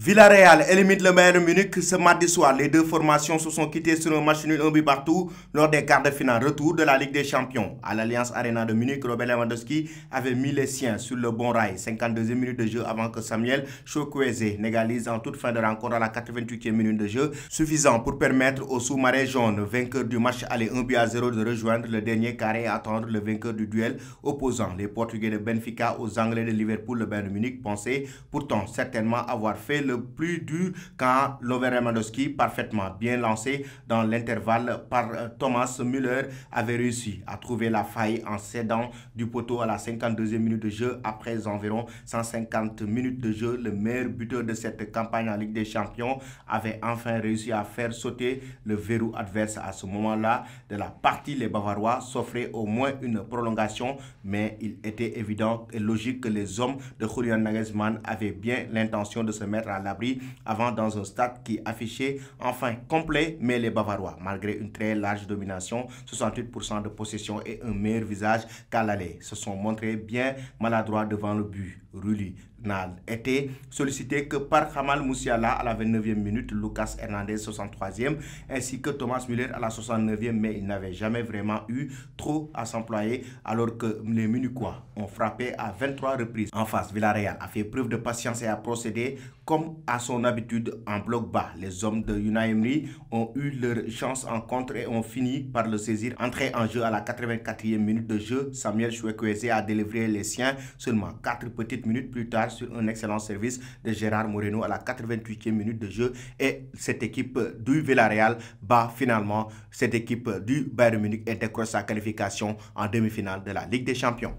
Villarreal élimine le Bayern Munich ce mardi soir. Les deux formations se sont quittées sur un match nul 1 but partout lors des quarts de finale. Retour de la Ligue des Champions. À l'Allianz Arena de Munich, Robert Lewandowski avait mis les siens sur le bon rail. 52e minute de jeu avant que Samuel Chukwueze n'égalise en toute fin de rencontre à la 88e minute de jeu, suffisant pour permettre aux sous-marins jaunes, vainqueurs du match aller 1-0, de rejoindre le dernier carré et attendre le vainqueur du duel opposant. Les Portugais de Benfica aux Anglais de Liverpool, le Bayern Munich pensaient pourtant certainement avoir fait le plus dur quand Robert Lewandowski, parfaitement bien lancé dans l'intervalle par Thomas Müller, avait réussi à trouver la faille en cédant du poteau à la 52e minute de jeu. Après environ 150 minutes de jeu, le meilleur buteur de cette campagne en Ligue des Champions avait enfin réussi à faire sauter le verrou adverse. À ce moment-là de la partie, les Bavarois s'offraient au moins une prolongation, mais il était évident et logique que les hommes de Julian Nagelsmann avaient bien l'intention de se mettre à l'abri avant dans un stade qui affichait enfin complet, mais les Bavarois, malgré une très large domination, 68% de possession et un meilleur visage qu'à l'aller, se sont montrés bien maladroits devant le but. Rulli n'a été sollicité que par Jamal Musiala à la 29e minute, Lucas Hernandez 63e, ainsi que Thomas Müller à la 69e, mais il n'avait jamais vraiment eu trop à s'employer alors que les Munichois ont frappé à 23 reprises. En face, Villarreal a fait preuve de patience et a procédé comme à son habitude en bloc bas. Les hommes de Unai Emery ont eu leur chance en contre et ont fini par le saisir. Entré en jeu à la 84e minute de jeu, Samuel Chukwueze a délivré les siens seulement 4 petites minutes plus tard sur un excellent service de Gérard Moreno à la 88e minute de jeu, et cette équipe du Villarreal bat finalement cette équipe du Bayern Munich et décroche sa qualification en demi-finale de la Ligue des Champions.